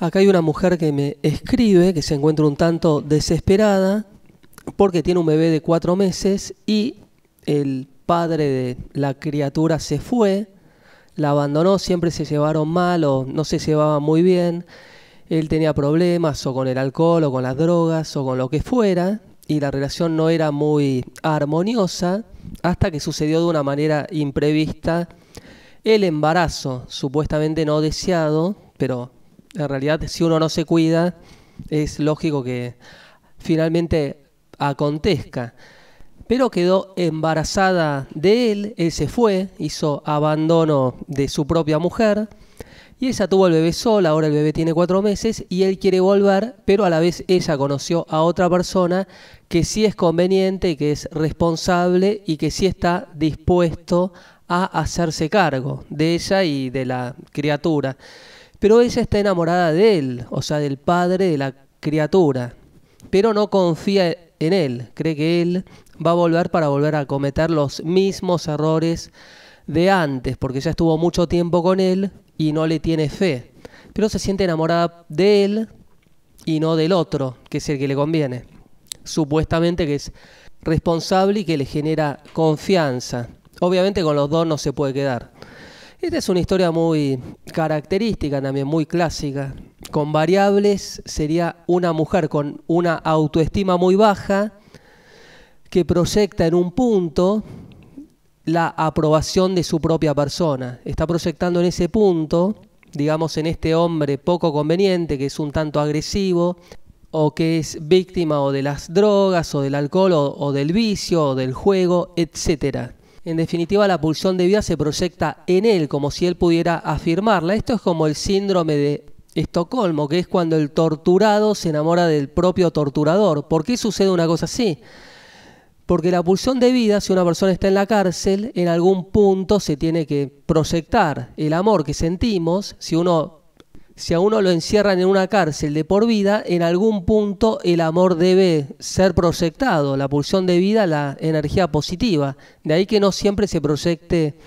Acá hay una mujer que me escribe que se encuentra un tanto desesperada porque tiene un bebé de 4 meses y el padre de la criatura se fue, la abandonó, siempre se llevaron mal o no se llevaban muy bien. Él tenía problemas o con el alcohol o con las drogas o con lo que fuera y la relación no era muy armoniosa hasta que sucedió de una manera imprevista el embarazo supuestamente no deseado, pero en realidad si uno no se cuida es lógico que finalmente acontezca. Pero quedó embarazada de él se fue, hizo abandono de su propia mujer y ella tuvo el bebé sola, ahora el bebé tiene 4 meses y él quiere volver, pero a la vez ella conoció a otra persona que sí es conveniente, que es responsable y que sí está dispuesto a hacerse cargo de ella y de la criatura. Pero ella está enamorada de él, o sea, del padre de la criatura, pero no confía en él, cree que él va a volver para volver a cometer los mismos errores de antes, porque ya estuvo mucho tiempo con él y no le tiene fe, pero se siente enamorada de él y no del otro, que es el que le conviene, supuestamente que es responsable y que le genera confianza. Obviamente con los dos no se puede quedar. Esta es una historia muy característica también, muy clásica. Con variables sería una mujer con una autoestima muy baja que proyecta en un punto la aprobación de su propia persona. Está proyectando en ese punto, digamos en este hombre poco conveniente, que es un tanto agresivo, o que es víctima o de las drogas, o del alcohol, o del vicio, o del juego, etc. En definitiva, la pulsión de vida se proyecta en él, como si él pudiera afirmarla. Esto es como el síndrome de Estocolmo, que es cuando el torturado se enamora del propio torturador. ¿Por qué sucede una cosa así? Porque la pulsión de vida, si una persona está en la cárcel, en algún punto se tiene que proyectar el amor que sentimos. Si a uno lo encierran en una cárcel de por vida, en algún punto el amor debe ser proyectado, la pulsión de vida, la energía positiva. De ahí que no siempre se proyecte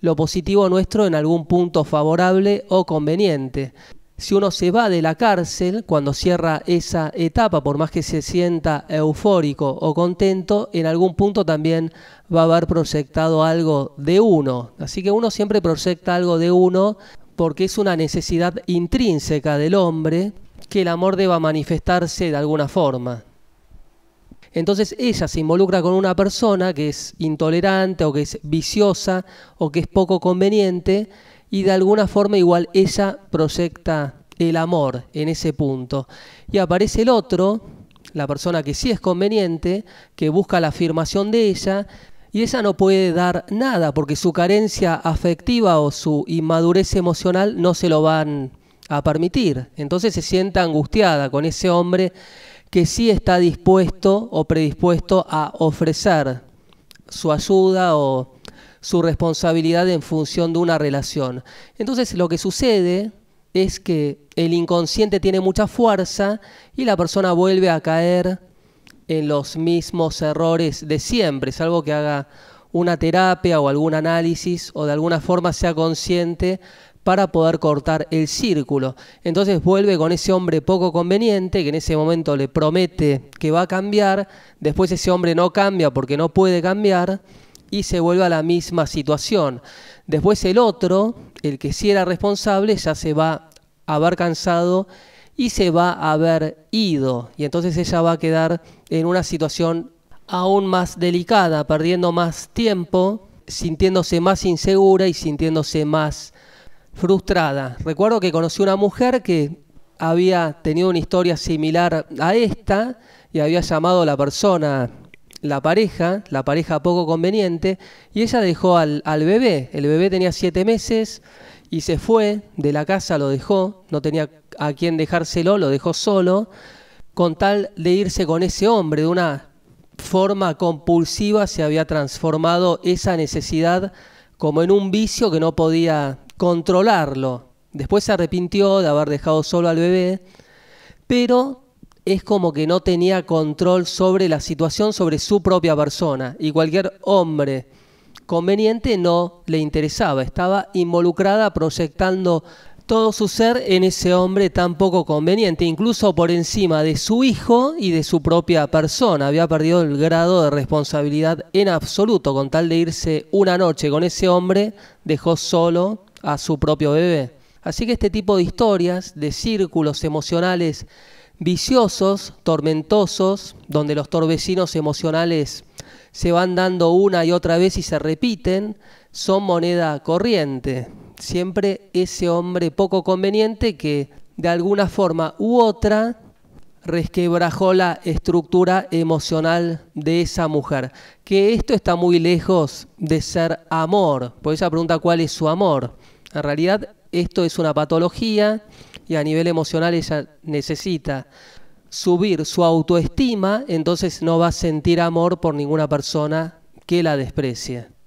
lo positivo nuestro en algún punto favorable o conveniente. Si uno se va de la cárcel, cuando cierra esa etapa, por más que se sienta eufórico o contento, en algún punto también va a haber proyectado algo de uno. Así que uno siempre proyecta algo de uno porque es una necesidad intrínseca del hombre que el amor deba manifestarse de alguna forma. Entonces ella se involucra con una persona que es intolerante o que es viciosa o que es poco conveniente y de alguna forma igual ella proyecta el amor en ese punto. Y aparece el otro, la persona que sí es conveniente, que busca la afirmación de ella y ella no puede dar nada porque su carencia afectiva o su inmadurez emocional no se lo van a permitir. Entonces se siente angustiada con ese hombre que sí está dispuesto o predispuesto a ofrecer su ayuda o su responsabilidad en función de una relación. Entonces lo que sucede es que el inconsciente tiene mucha fuerza y la persona vuelve a caer en los mismos errores de siempre, salvo que haga una terapia o algún análisis o de alguna forma sea consciente para poder cortar el círculo. Entonces vuelve con ese hombre poco conveniente que en ese momento le promete que va a cambiar, después ese hombre no cambia porque no puede cambiar y se vuelve a la misma situación. Después el otro, el que sí era responsable, ya se va a haber cansado y se va a haber ido. Y entonces ella va a quedar en una situación aún más delicada, perdiendo más tiempo, sintiéndose más insegura y sintiéndose más frustrada. Recuerdo que conocí una mujer que había tenido una historia similar a esta y había llamado a la persona, la pareja poco conveniente, y ella dejó al bebé. El bebé tenía 7 meses y se fue de la casa, lo dejó, no tenía a quién dejárselo, lo dejó solo, con tal de irse con ese hombre. De una forma compulsiva se había transformado esa necesidad como en un vicio que no podía controlarlo. Después se arrepintió de haber dejado solo al bebé, pero es como que no tenía control sobre la situación, sobre su propia persona, y cualquier hombre conveniente no le interesaba, estaba involucrada proyectando todo su ser en ese hombre tan poco conveniente, incluso por encima de su hijo y de su propia persona. Había perdido el grado de responsabilidad en absoluto. Con tal de irse una noche con ese hombre, dejó solo a su propio bebé. Así que este tipo de historias, de círculos emocionales viciosos, tormentosos, donde los torbellinos emocionales se van dando una y otra vez y se repiten, son moneda corriente. Siempre ese hombre poco conveniente que de alguna forma u otra resquebrajó la estructura emocional de esa mujer. Que esto está muy lejos de ser amor. Por esa pregunta, ¿cuál es su amor? En realidad esto es una patología y a nivel emocional ella necesita subir su autoestima, entonces no va a sentir amor por ninguna persona que la desprecie.